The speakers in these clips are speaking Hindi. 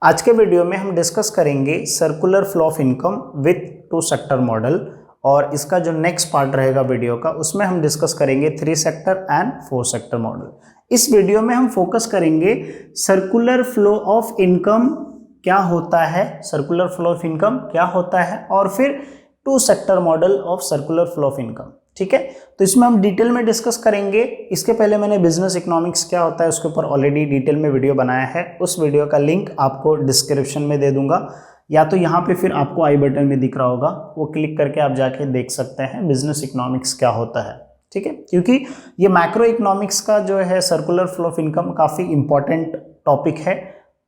आज के वीडियो में हम डिस्कस करेंगे circular flow of income with to sector model, और इसका जो नेक्स्ट पार्ट रहेगा वीडियो का उसमें हम डिस्कस करेंगे 3 सेक्टर एंड 4 सेक्टर मॉडल। इस वीडियो में हम फोकस करेंगे सर्कुलर फ्लो ऑफ इनकम क्या होता है, सर्कुलर फ्लो ऑफ इनकम क्या होता है, और फिर 2 sector model of circular flow of income. ठीक है, तो इसमें हम डिटेल में डिस्कस करेंगे। इसके पहले मैंने बिजनेस इकोनॉमिक्स क्या होता है उसके ऊपर ऑलरेडी डिटेल में वीडियो बनाया है, उस वीडियो का लिंक आपको डिस्क्रिप्शन में दे दूंगा, या तो यहाँ पे फिर आपको आई बटन में दिख रहा होगा, वो क्लिक करके आप जाके देख सकते हैं बिजनेस इकोनॉमिक्स क्या होता है। ठीक है, क्योंकि ये मैक्रो इकोनॉमिक्स का जो है सर्कुलर फ्लो ऑफ इनकम काफ़ी इंपॉर्टेंट टॉपिक है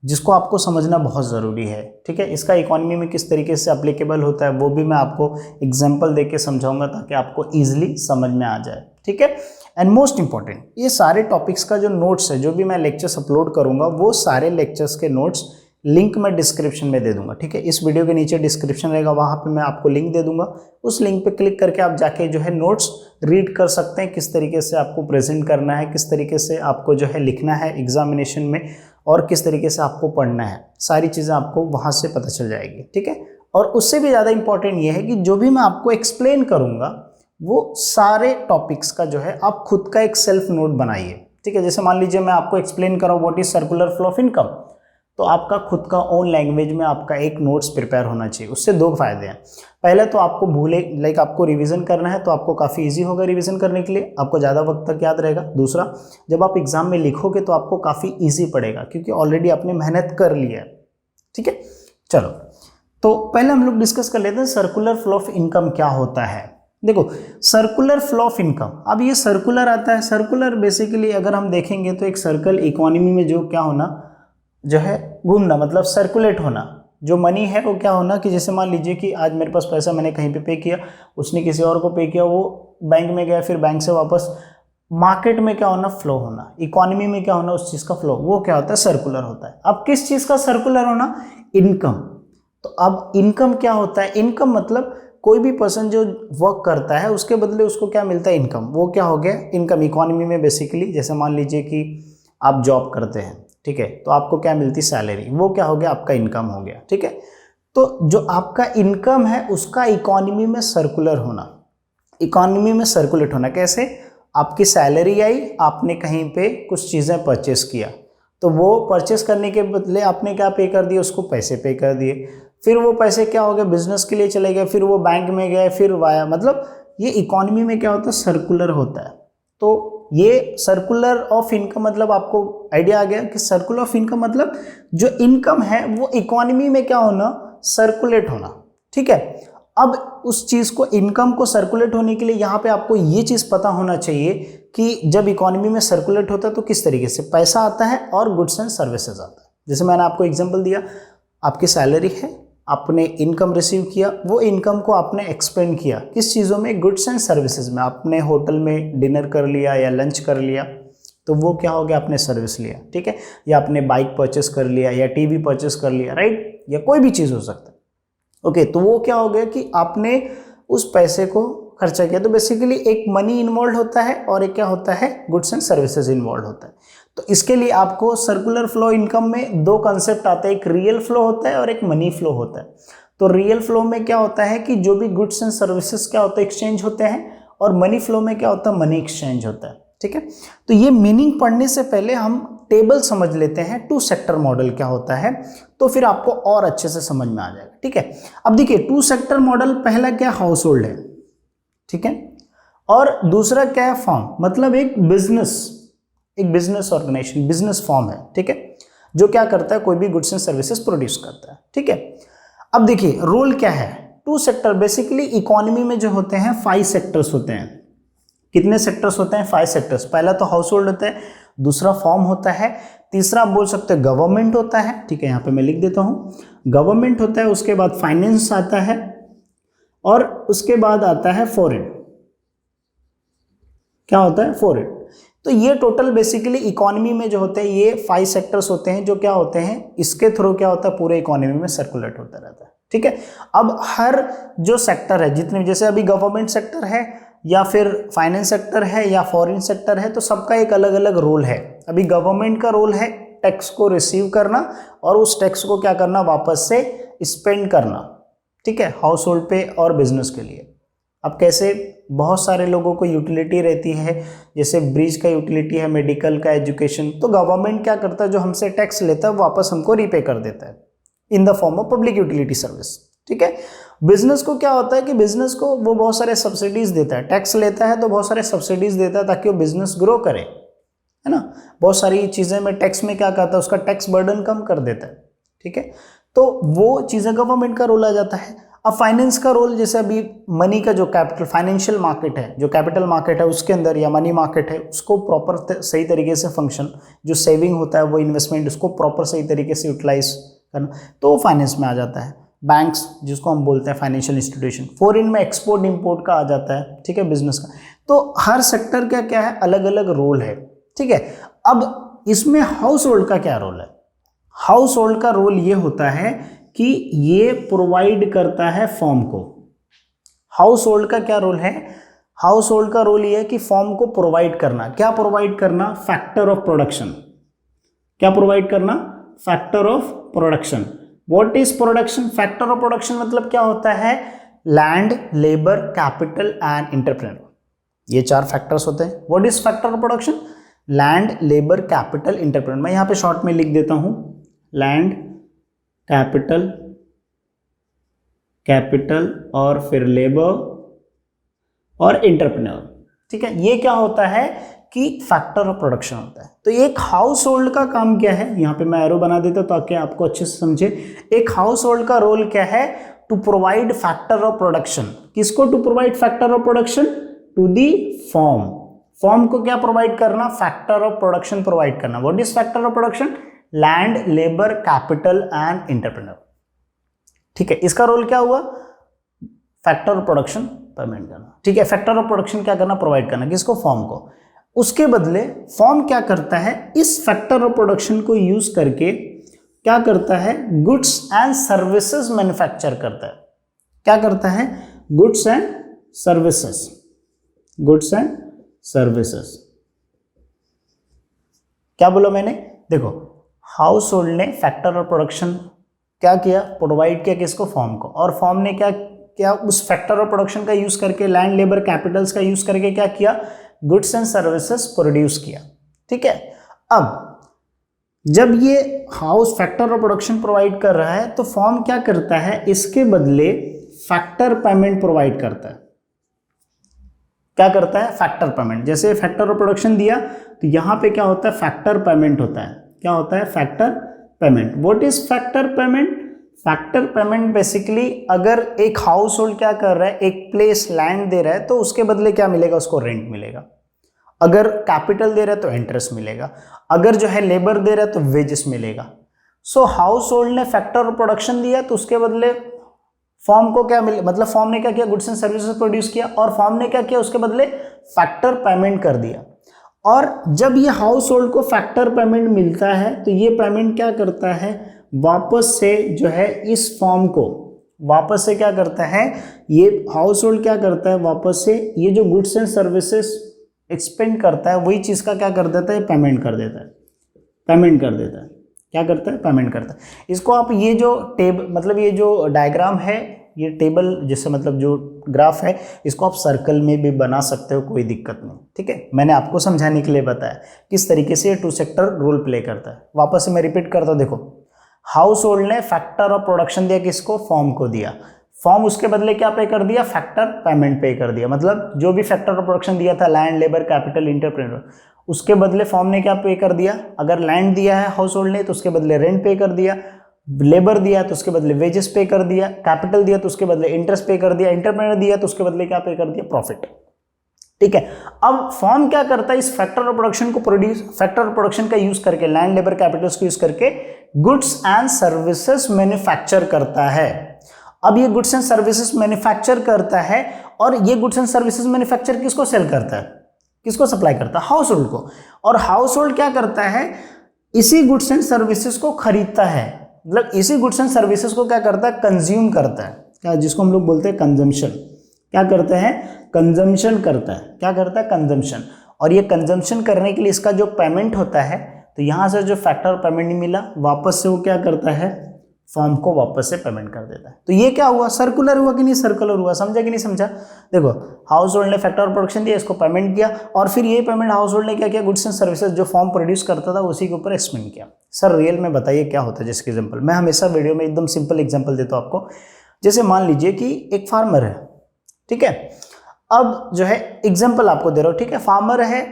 जिसको आपको समझना बहुत ज़रूरी है। ठीक है, इसका इकोनॉमी में किस तरीके से एप्लीकेबल होता है वो भी मैं आपको एग्जांपल देके समझाऊंगा ताकि आपको इजीली समझ में आ जाए। ठीक है, एंड मोस्ट इंपॉर्टेंट, ये सारे टॉपिक्स का जो नोट्स है, जो भी मैं लेक्चर्स अपलोड करूंगा वो सारे लेक्चर्स के नोट्स लिंक मैं डिस्क्रिप्शन में दे दूंगा। ठीक है, इस वीडियो के नीचे डिस्क्रिप्शन रहेगा, वहाँ पे मैं आपको लिंक दे दूंगा, उस लिंक पे क्लिक करके आप जाके जो है नोट्स रीड कर सकते हैं, किस तरीके से आपको प्रेजेंट करना है, किस तरीके से आपको जो है लिखना है एग्जामिनेशन में, और किस तरीके से आपको पढ़ना है, सारी चीज़ें आपको वहाँ से पता चल जाएगी। ठीक है, और उससे भी ज़्यादा इंपॉर्टेंट ये है कि जो भी मैं आपको एक्सप्लेन करूँगा वो सारे टॉपिक्स का जो है आप खुद का एक सेल्फ नोट बनाइए। ठीक है, जैसे मान लीजिए मैं आपको एक्सप्लेन कर रहा हूँ what is circular flow of income, तो आपका खुद का ओन लैंग्वेज में आपका एक नोट्स प्रिपेयर होना चाहिए। उससे 2 फायदे हैं। पहले तो आपको आपको रिवीजन करना है तो आपको काफ़ी इजी होगा रिवीजन करने के लिए, आपको ज़्यादा वक्त तक याद रहेगा। दूसरा, जब आप एग्जाम में लिखोगे तो आपको काफ़ी इजी पड़ेगा क्योंकि ऑलरेडी आपने मेहनत कर ली है। ठीक है, चलो तो पहले हम लोग डिस्कस कर लेते हैं सर्कुलर फ्लो ऑफ इनकम क्या होता है। देखो, सर्कुलर फ्लो ऑफ इनकम, अब ये सर्कुलर आता है। सर्कुलर बेसिकली अगर हम देखेंगे तो एक सर्कल इकोनॉमी में जो क्या होना, जो है घूमना, मतलब सर्कुलेट होना। जो मनी है वो क्या होना कि जैसे मान लीजिए कि आज मेरे पास पैसा, मैंने कहीं पे किया, उसने किसी और को पे किया, वो बैंक में गया, फिर बैंक से वापस मार्केट में क्या होना, फ्लो होना। इकोनॉमी में क्या होना, उस चीज़ का फ्लो, वो क्या होता है, सर्कुलर होता है। अब किस चीज़ का सर्कुलर होना, इनकम। तो अब इनकम क्या होता है, इनकम मतलब कोई भी पर्सन जो वर्क करता है उसके बदले उसको क्या मिलता है, इनकम। वो क्या हो गया, इनकम। इकोनॉमी में बेसिकली जैसे मान लीजिए कि आप जॉब करते हैं, ठीक है, तो आपको क्या मिलती, सैलरी, वो क्या हो गया, आपका इनकम हो गया। ठीक है, तो जो आपका इनकम है उसका इकोनॉमी में सर्कुलर होना, इकोनॉमी में सर्कुलेट होना कैसे, आपकी सैलरी आई, आपने कहीं पे कुछ चीज़ें परचेस किया, तो वो परचेस करने के बदले आपने क्या पे कर दिया, उसको पैसे पे कर दिए, फिर वो पैसे क्या हो गए, बिजनेस के लिए चले गए, फिर वो बैंक में गए, फिर वाया, मतलब ये इकोनॉमी में क्या होता है, सर्कुलर होता है। तो ये सर्कुलर ऑफ इनकम मतलब आपको आइडिया आ गया कि सर्कुलर ऑफ इनकम मतलब जो इनकम है वो इकोनॉमी में क्या होना, सर्कुलेट होना। ठीक है, अब उस चीज को, इनकम को सर्कुलेट होने के लिए यहाँ पे आपको ये चीज पता होना चाहिए कि जब इकोनॉमी में सर्कुलेट होता है तो किस तरीके से पैसा आता है और गुड्स एंड सर्विसेज आता है। जैसे मैंने आपको एग्जांपल दिया, आपकी सैलरी है, आपने इनकम रिसीव किया, वो इनकम को आपने एक्सपेंड किया किस चीज़ों में, गुड्स एंड सर्विसेज में। आपने होटल में डिनर कर लिया या लंच कर लिया, तो वो क्या हो गया, आपने सर्विस लिया। ठीक है, या आपने बाइक परचेस कर लिया या टीवी परचेस कर लिया, राइट, या कोई भी चीज़ हो सकता है। ओके, तो वो क्या हो गया कि आपने उस पैसे को खर्चा किया। तो बेसिकली एक मनी इन्वॉल्व होता है और एक क्या होता है, गुड्स एंड सर्विसेज इन्वॉल्व होता है। तो इसके लिए आपको सर्कुलर फ्लो इनकम में 2 कंसेप्ट आते हैं, एक रियल फ्लो होता है और एक मनी फ्लो होता है। तो रियल फ्लो में क्या होता है कि जो भी गुड्स एंड सर्विसेज क्या होता है, एक्सचेंज होते हैं, और मनी फ्लो में क्या होता है, मनी एक्सचेंज होता है। ठीक है, तो ये मीनिंग पढ़ने से पहले हम टेबल समझ लेते हैं 2 सेक्टर मॉडल क्या होता है, तो फिर आपको और अच्छे से समझ में आ जाएगा। ठीक है, अब देखिए 2 सेक्टर मॉडल, पहला क्या, हाउस होल्ड है, ठीक है, और दूसरा क्या है, फॉर्म, मतलब एक बिजनेस ऑर्गेनाइजेशन, बिजनेस फॉर्म है। ठीक है, जो क्या करता है, कोई भी गुड्स एंड सर्विसेज प्रोड्यूस करता है। ठीक है, अब देखिए रोल क्या है, 2 सेक्टर। बेसिकली इकोनॉमी में जो होते हैं 5 सेक्टर्स होते हैं। कितने सेक्टर्स होते हैं, 5 सेक्टर्स। पहला तो हाउस होल्ड होता है, दूसरा फॉर्म होता है, तीसरा आप बोल सकते हैं गवर्नमेंट होता है। ठीक है, यहाँ पे मैं लिख देता हूँ, गवर्नमेंट होता है, उसके बाद फाइनेंस आता है, और उसके बाद आता है फॉरेन। क्या होता है, फॉरेन। तो ये टोटल बेसिकली इकोनॉमी में जो होते हैं ये 5 सेक्टर्स होते हैं, जो क्या होते हैं, इसके थ्रू क्या होता है, पूरे इकोनॉमी में सर्कुलेट होता रहता है। ठीक है, अब हर जो सेक्टर है, जितने, जैसे अभी गवर्नमेंट सेक्टर है या फिर फाइनेंस सेक्टर है या फॉरेन सेक्टर है, तो सबका एक अलग अलग रोल है। अभी गवर्नमेंट का रोल है टैक्स को रिसीव करना और उस टैक्स को क्या करना, वापस से स्पेंड करना, ठीक है, हाउस होल्ड पे और बिजनेस के लिए। अब कैसे, बहुत सारे लोगों को यूटिलिटी रहती है, जैसे ब्रिज का यूटिलिटी है, मेडिकल का, एजुकेशन, तो गवर्नमेंट क्या करता है, जो हमसे टैक्स लेता है वापस हमको रीपे कर देता है in the form of public utility service, ठीक है। बिजनेस को क्या होता है कि बिजनेस को वो बहुत सारे सब्सिडीज देता है, टैक्स लेता है तो बहुत सारे सब्सिडीज देता है ताकि वो बिजनेस ग्रो करे, है ना। बहुत सारी चीज़ें में टैक्स में क्या करता है, उसका टैक्स बर्डन कम कर देता है, ठीक है। तो वो चीज़ें गवर्नमेंट का रोल आ जाता है। अब फाइनेंस का रोल, जैसे अभी मनी का जो कैपिटल, फाइनेंशियल मार्केट है, जो कैपिटल मार्केट है उसके अंदर या मनी मार्केट है, उसको प्रॉपर सही तरीके से फंक्शन, जो सेविंग होता है वो इन्वेस्टमेंट, उसको प्रॉपर सही तरीके से यूटिलाइज करना, तो वो फाइनेंस में आ जाता है। बैंक्स, जिसको हम बोलते हैं फाइनेंशियल इंस्टीट्यूशन, फॉरेन में एक्सपोर्ट इंपोर्ट का आ जाता है, ठीक है, बिजनेस का। तो हर सेक्टर का क्या है, अलग अलग रोल है, ठीक है। अब इसमें हाउस होल्ड का क्या रोल है? हाउस होल्ड का रोल ये होता है कि ये प्रोवाइड करता है फर्म को। हाउस होल्ड का क्या रोल है? हाउस होल्ड का रोल ये है कि फर्म को प्रोवाइड करना। क्या प्रोवाइड करना? Factor of production. क्या प्रोवाइड करना? Factor of production. What is production? Factor of production मतलब क्या होता है? Land, labour, capital and entrepreneur, ये 4 फैक्टर्स होते हैं। What is factor of production? Land, labour, capital, entrepreneur. मैं यहां पे शॉर्ट में लिख देता हूं, लैंड, कैपिटल और फिर लेबर और एंटरप्रेन्योर, ठीक है। ये क्या होता है कि फैक्टर ऑफ प्रोडक्शन होता है। तो एक हाउस होल्ड का काम क्या है, यहां पे मैं एरो बना देता हूं ताकि आपको अच्छे से समझे। एक हाउस होल्ड का रोल क्या है? To provide factor of production. किसको to provide factor of production? To the firm. Firm को क्या प्रोवाइड करना? फैक्टर ऑफ प्रोडक्शन प्रोवाइड करना। What is factor of production? Land, labour, capital and entrepreneur, ठीक है। इसका रोल क्या हुआ? फैक्टर ऑफ प्रोडक्शन पेमेंट करना, ठीक है। फैक्टर ऑफ प्रोडक्शन क्या करना? प्रोवाइड करना। किसको? फर्म को। उसके बदले फर्म क्या करता है? इस फैक्टर ऑफ प्रोडक्शन को यूज करके क्या करता है? गुड्स एंड सर्विसेज मैन्युफैक्चर करता है। क्या करता है? Goods and services. Goods and services. क्या बोला मैंने? देखो, हाउस होल्ड ने फैक्टर ऑफ प्रोडक्शन क्या किया? प्रोवाइड किया। किसको? फर्म को। और फर्म ने क्या उस फैक्टर ऑफ प्रोडक्शन का यूज करके, लैंड, लेबर, कैपिटल्स का यूज करके क्या किया? गुड्स एंड सर्विसेज प्रोड्यूस किया, ठीक है। अब जब ये house factor of production provide कर रहा है तो फर्म क्या करता है? इसके बदले फैक्टर पेमेंट प्रोवाइड करता है। क्या करता है? Factor payment. जैसे फैक्टर ऑफ प्रोडक्शन दिया तो यहां पे क्या होता है? फैक्टर पेमेंट होता है। क्या होता है? Factor payment. What is factor payment? Factor payment basically, अगर एक हाउस होल्ड क्या कर रहा है, एक प्लेस लैंड दे रहा है तो उसके बदले क्या मिलेगा? उसको रेंट मिलेगा। अगर कैपिटल दे रहा है तो इंटरेस्ट मिलेगा। अगर जो है लेबर दे रहा है तो वेजेस मिलेगा। सो हाउस होल्ड ने फैक्टर ऑफ प्रोडक्शन दिया तो उसके बदले फर्म को क्या मिले, मतलब फर्म ने क्या किया? गुड्स एंड सर्विसेज प्रोड्यूस किया और फर्म ने क्या किया? उसके बदले फैक्टर पेमेंट कर दिया। और जब ये हाउस होल्ड को फैक्टर पेमेंट मिलता है तो ये पेमेंट क्या करता है? वापस से जो है इस फर्म को वापस से क्या करता है? ये हाउस होल्ड क्या करता है? वापस से ये जो गुड्स एंड सर्विसेज एक्सपेंड करता है वही चीज़ का क्या कर देता है? पेमेंट कर देता है। पेमेंट कर देता है। क्या करता है? पेमेंट करता है। इसको आप ये जो मतलब ये जो डायग्राम है, ये टेबल जैसे मतलब जो ग्राफ है, इसको आप सर्कल में भी बना सकते हो, कोई दिक्कत नहीं, ठीक है। मैंने आपको समझाने के लिए बताया किस तरीके से ये 2 सेक्टर रोल प्ले करता है। वापस से मैं रिपीट करता हूँ, देखो, हाउस होल्ड ने फैक्टर ऑफ प्रोडक्शन दिया। किसको? फर्म को दिया। फर्म उसके बदले क्या पे कर दिया? फैक्टर पेमेंट पे कर दिया। मतलब जो भी फैक्टर ऑफ प्रोडक्शन दिया था, लैंड, लेबर, कैपिटल, एंटरप्रेन्योर, उसके बदले फर्म ने क्या पे कर दिया? अगर लैंड दिया है हाउस होल्ड ने तो उसके बदले रेंट पे कर दिया, लेबर दिया तो उसके बदले वेजेस पे कर दिया, कैपिटल दिया तो उसके बदले इंटरेस्ट पे कर दिया, एंटरप्रेन्योर दिया तो उसके बदले क्या पे कर दिया? प्रॉफिट, ठीक है। अब फर्म क्या करता है? इस फैक्टर ऑफ प्रोडक्शन को फैक्टर ऑफ प्रोडक्शन का यूज करके, लैंड, लेबर, कैपिटल्स को यूज करके गुड्स एंड सर्विसेज मैन्युफैक्चर करता है। अब ये गुड्स एंड सर्विसेज मैन्युफैक्चर करता है और ये गुड्स एंड सर्विसेज मैन्युफैक्चर किसको सेल करता है? किसको सप्लाई करता है? हाउस होल्ड को। और हाउस होल्ड क्या करता है? इसी गुड्स एंड सर्विसेज को खरीदता है, मतलब इसी गुड्स एंड सर्विसेज को क्या करता है? कंज्यूम करता है। क्या, जिसको हम लोग बोलते हैं कंजम्पशन। क्या करते हैं? कंजम्पशन करता है। क्या करता है? कंजम्पशन। और ये कंजम्पशन करने के लिए इसका जो पेमेंट होता है तो यहाँ से जो फैक्टर पेमेंट नहीं मिला, वापस से वो क्या करता है, फॉर्म को वापस से पेमेंट कर देता है। तो ये क्या हुआ, सर्कुलर हुआ कि नहीं, सर्कुलर हुआ। समझा कि नहीं समझा? देखो, हाउस होल्ड ने फैक्टर ऑफ प्रोडक्शन दिया, इसको पेमेंट किया, और फिर ये पेमेंट हाउस होल्ड ने क्या किया, गुड्स एंड सर्विसेज जो फॉर्म प्रोड्यूस करता था उसी के ऊपर एक्सपेंड किया। सर रियल में बताइए क्या होता है? जिसके एग्जाम्पल मैं हमेशा वीडियो में एकदम सिंपल एग्जाम्पल देता हूँ आपको। जैसे मान लीजिए कि एक फार्मर है, ठीक है, अब जो है एग्जाम्पल आपको दे रहा हूँ, ठीक है, फार्मर है,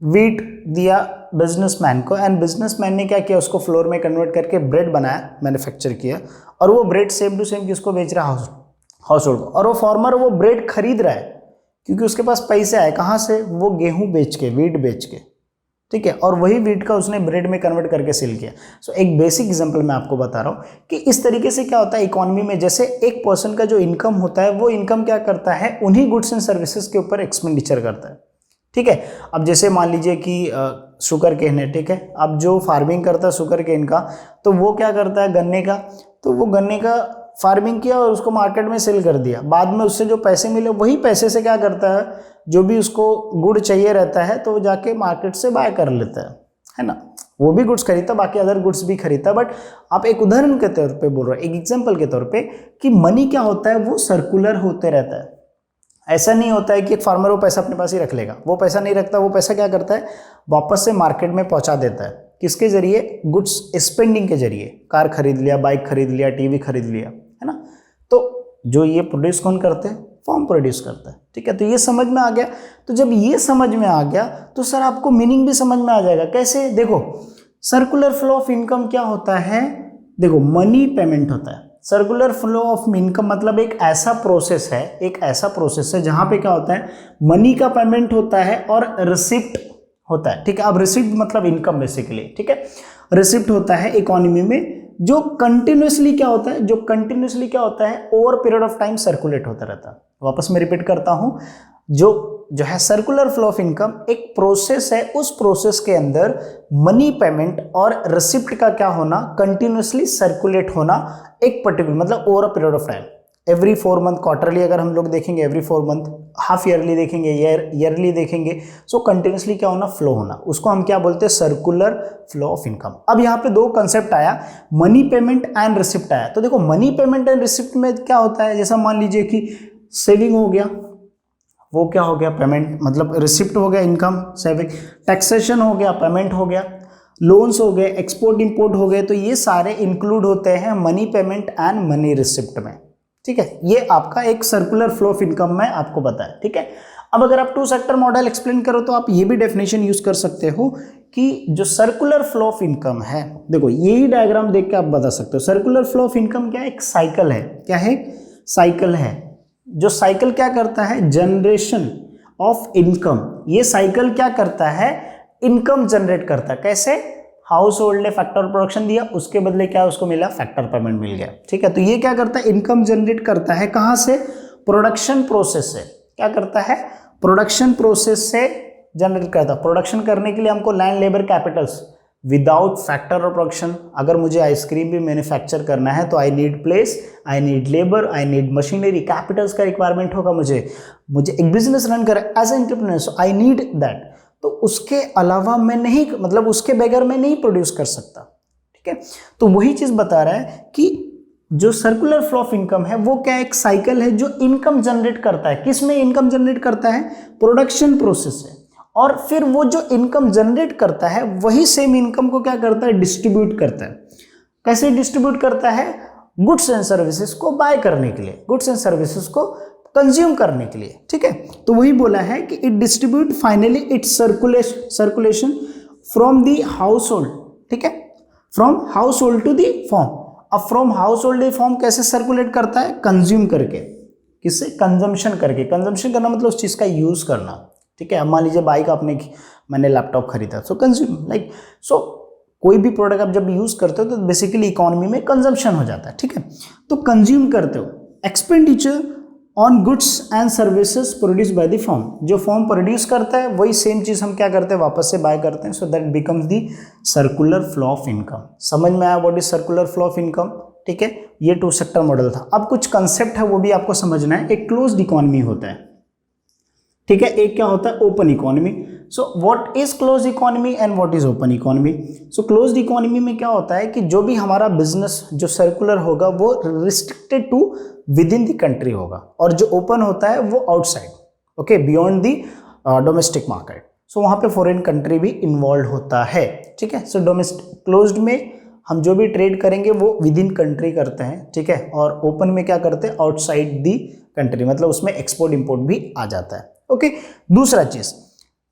वीट दिया बिजनेसमैन को, एंड बिजनेसमैन ने क्या किया, उसको फ्लोर में कन्वर्ट करके ब्रेड बनाया, मैन्युफैक्चर किया, और वो ब्रेड सेम टू सेम किसको बेच रहा है, हाउस होल्ड को। और वो फार्मर वो ब्रेड खरीद रहा है क्योंकि उसके पास पैसे आए, कहाँ से, वो गेहूं बेच के, वीट बेच के, ठीक है, और वही वीट का उसने ब्रेड में कन्वर्ट करके सेल किया। सो एक बेसिक एग्जांपल मैं आपको बता रहा हूँ कि इस तरीके से क्या होता है इकोनॉमी में, जैसे एक पर्सन का जो इनकम होता है वो इनकम क्या करता है, उन्हीं गुड्स एंड सर्विसेज के ऊपर एक्सपेंडिचर करता है, ठीक है। अब जैसे मान लीजिए कि शुगर केन है, ठीक है, अब जो फार्मिंग करता है शुगर केन का, तो वो क्या करता है, गन्ने का, तो वो गन्ने का फार्मिंग किया और उसको मार्केट में सेल कर दिया, बाद में उससे जो पैसे मिले वही पैसे से क्या करता है, जो भी उसको गुड़ चाहिए रहता है तो वो जाके मार्केट से बाय कर लेता है ना, वो भी गुड्स खरीदता, बाकी अदर गुड्स भी खरीदता। बट आप एक उदाहरण के तौर पे बोल रहे हो, एक एग्जांपल के तौर पे, कि मनी क्या होता है, वो सर्कुलर होते रहता है। ऐसा नहीं होता है कि एक फार्मर वो पैसा अपने पास ही रख लेगा, वो पैसा नहीं रखता, वो पैसा क्या करता है, वापस से मार्केट में पहुंचा देता है। किसके जरिए, गुड्स स्पेंडिंग के जरिए, कार खरीद लिया, बाइक खरीद लिया, टीवी खरीद लिया, है ना। तो जो ये प्रोड्यूस कौन करते हैं, फॉर्म प्रोड्यूस करता है, ठीक है। तो ये समझ में आ गया। तो जब ये समझ में आ गया तो सर आपको मीनिंग भी समझ में आ जाएगा। कैसे, देखो, सर्कुलर फ्लो ऑफ इनकम क्या होता है, देखो, मनी पेमेंट होता है। सर्कुलर फ्लो ऑफ इनकम मतलब एक ऐसा प्रोसेस है, एक ऐसा प्रोसेस है जहां पे क्या होता है, मनी का पेमेंट होता है और रिसिप्ट होता है, ठीक है। अब रिसिप्ट मतलब इनकम बेसिकली, ठीक है, रिसिप्ट होता है इकोनॉमी में, जो कंटिन्यूसली क्या होता है, जो कंटिन्यूसली क्या होता है, over period of time circulate होता रहता है। वापस मैं रिपीट करता हूं, जो है सर्कुलर फ्लो ऑफ इनकम एक प्रोसेस है, उस प्रोसेस के अंदर मनी पेमेंट और रिसिप्ट का क्या होना, कंटिन्यूसली सर्कुलेट होना, एक पर्टिकुलर मतलब over a period of time, every 4 month, quarterly अगर हम लोग देखेंगे एवरी 4 मंथ, हाफ ईयरली देखेंगे, ईयरली देखेंगे, सो कंटिन्यूसली क्या होना, फ्लो होना, उसको हम क्या बोलते हैं, सर्कुलर फ्लो ऑफ इनकम। अब यहाँ पे दो कंसेप्ट आया, मनी पेमेंट एंड रिसिप्ट आया। तो देखो, मनी पेमेंट एंड रिसिप्ट में क्या होता है, जैसा मान लीजिए कि सेविंग हो गया, वो क्या हो गया, पेमेंट, मतलब रिसिप्ट हो गया, इनकम, सेविंग, टैक्सेशन हो गया, पेमेंट हो गया, लोन्स हो गए, एक्सपोर्ट इंपोर्ट हो गए, तो ये सारे इंक्लूड होते हैं money payment and money receipt में, ठीक है। ये आपका एक सर्कुलर फ्लो ऑफ इनकम में आपको बताया, ठीक है। अब अगर आप 2 सेक्टर मॉडल एक्सप्लेन करो तो आप ये भी डेफिनेशन यूज कर सकते हो कि जो सर्कुलर फ्लो ऑफ इनकम है, देखो यही डायग्राम देख के आप बता सकते हो, सर्कुलर फ्लो ऑफ इनकम क्या है, एक साइकिल है, क्या है, साइकिल है। जो साइकिल क्या करता है, जनरेशन ऑफ इनकम, ये साइकिल क्या करता है, इनकम जनरेट करता है। कैसे, हाउस होल्ड ने फैक्टर प्रोडक्शन दिया, उसके बदले क्या उसको मिला, फैक्टर पेमेंट मिल गया, ठीक है। तो ये क्या करता है, इनकम जनरेट करता है, कहां से, प्रोडक्शन प्रोसेस से। क्या करता है, प्रोडक्शन प्रोसेस से जनरेट करता है। प्रोडक्शन करने के लिए हमको land, labour, capitals, without factor of production, अगर मुझे आइसक्रीम भी मैन्युफैक्चर करना है तो I need place, I need labour, I need machinery, capitals का रिक्वायरमेंट होगा, मुझे एक बिजनेस रन कर as entrepreneur, so I need that. तो उसके अलावा मैं नहीं, मतलब उसके बगैर मैं नहीं प्रोड्यूस कर सकता, ठीक है। तो वही चीज बता रहा है कि जो सर्कुलर फ्लो ऑफ इनकम है वो क्या, एक साइकिल है जो इनकम जनरेट करता है। किस में इनकम जनरेट करता है, प्रोडक्शन प्रोसेस से, और फिर वो जो इनकम जनरेट करता है वही सेम इनकम को क्या करता है, डिस्ट्रीब्यूट करता है। कैसे डिस्ट्रीब्यूट करता है, गुड्स एंड सर्विसेज को बाय करने के लिए, गुड्स एंड सर्विसेज को कंज्यूम करने के लिए, ठीक है। तो वही बोला है कि it distribute finally its circulation from the household, ठीक है, from household to the firm. अब from household to firm कैसे सर्कुलेट करता है, कंज्यूम करके, किससे, कंजम्पशन करके। कंजम्पशन करना मतलब उस चीज का यूज करना, ठीक है। अब मान लीजिए बाइक आपने, मैंने लैपटॉप खरीदा, सो कंज्यूम, लाइक, सो कोई भी प्रोडक्ट आप जब यूज करते हो तो बेसिकली इकोनॉमी में कंजम्पशन हो जाता है, ठीक है। तो कंज्यूम करते हो, expenditure on goods and services produce by the firm, जो फर्म प्रोड्यूस करता है वही सेम चीज हम क्या करते हैं, वापस से बाय करते हैं, so that becomes the circular flow of income. समझ में आया what is circular flow of income, ठीक है। ये 2 सेक्टर मॉडल था। अब कुछ कंसेप्ट है वो भी आपको समझना है। एक क्लोज्ड इकोनॉमी होता है, ठीक है। एक क्या होता है open economy. So what is close economy and what is open economy. So closed economy में क्या होता है कि जो भी हमारा बिजनेस जो सर्कुलर होगा वो restricted to within the country होगा, और जो ओपन होता है वो outside, okay, beyond the domestic market. So वहाँ पे फॉरेन कंट्री भी इन्वॉल्व होता है, ठीक है। सो डोमेस्टिक क्लोज्ड में हम जो भी ट्रेड करेंगे वो विद इन कंट्री करते हैं, ठीक है, और ओपन में क्या करते हैं आउटसाइड दी कंट्री, मतलब उसमें एक्सपोर्ट इंपोर्ट भी आ जाता है, ओके। दूसरा चीज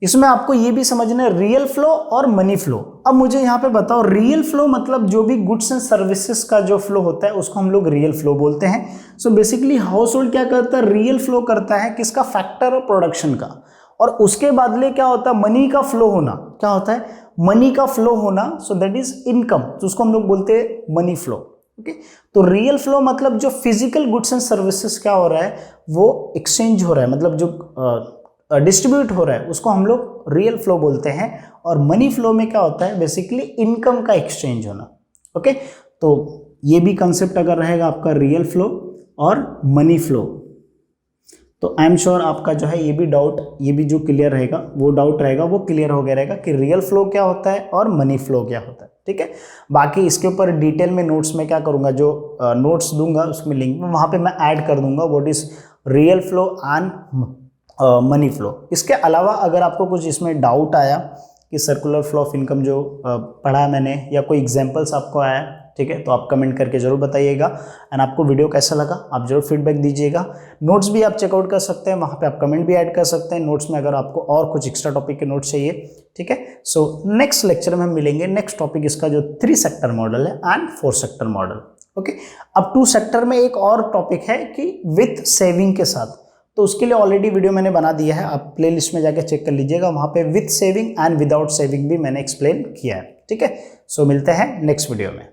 इसमें आपको ये भी समझना है रियल फ्लो और मनी फ्लो। अब मुझे यहाँ पे बताओ, रियल फ्लो मतलब जो भी गुड्स एंड सर्विसेज का जो फ्लो होता है उसको हम लोग रियल फ्लो बोलते हैं। सो बेसिकली हाउस होल्ड क्या करता है, रियल फ्लो करता है किसका, फैक्टर और प्रोडक्शन का, और उसके बदले क्या होता है मनी का फ्लो होना, क्या होता है मनी का फ्लो होना, सो दैट इज इनकम, तो उसको हम लोग बोलते हैं मनी फ्लो, ओके। तो रियल फ्लो मतलब जो फिजिकल गुड्स एंड सर्विसेज क्या हो रहा है वो एक्सचेंज हो रहा है, मतलब जो डिस्ट्रीब्यूट हो रहा है उसको हम लोग रियल फ्लो बोलते हैं। और मनी फ्लो में क्या होता है बेसिकली इनकम का एक्सचेंज होना, ओके। तो ये भी कंसेप्ट अगर रहेगा आपका रियल फ्लो और मनी फ्लो, तो आई एम श्योर आपका जो है ये भी डाउट, ये भी जो क्लियर रहेगा वो डाउट रहेगा वो क्लियर हो गया रहेगा कि रियल फ्लो क्या होता है और मनी फ्लो क्या होता है, ठीक है। बाकी इसके ऊपर डिटेल में नोट्स में क्या करूँगा, जो नोट्स दूंगा उसमें लिंक में वहाँ पे मैं ऐड कर दूंगा what is real flow and money flow. इसके अलावा अगर आपको कुछ इसमें डाउट आया कि सर्कुलर फ्लो ऑफ इनकम जो पढ़ा मैंने या कोई एग्जांपल्स आपको आया, ठीक है, तो आप कमेंट करके जरूर बताइएगा। एंड आपको वीडियो कैसा लगा आप जरूर फीडबैक दीजिएगा। नोट्स भी आप चेकआउट कर सकते हैं, वहाँ पे आप कमेंट भी ऐड कर सकते हैं नोट्स में अगर आपको और कुछ एक्स्ट्रा टॉपिक के नोट्स चाहिए, ठीक है। सो नेक्स्ट लेक्चर में हम मिलेंगे, नेक्स्ट टॉपिक इसका जो 3 सेक्टर मॉडल है एंड 4 सेक्टर मॉडल, ओके। अब 2 सेक्टर में एक और टॉपिक है कि विथ सेविंग के साथ, तो उसके लिए ऑलरेडी वीडियो मैंने बना दिया है, आप प्लेलिस्ट में जाकर चेक कर लीजिएगा, वहाँ पे with saving and without saving भी मैंने एक्सप्लेन किया है, ठीक है। सो मिलते हैं नेक्स्ट वीडियो में।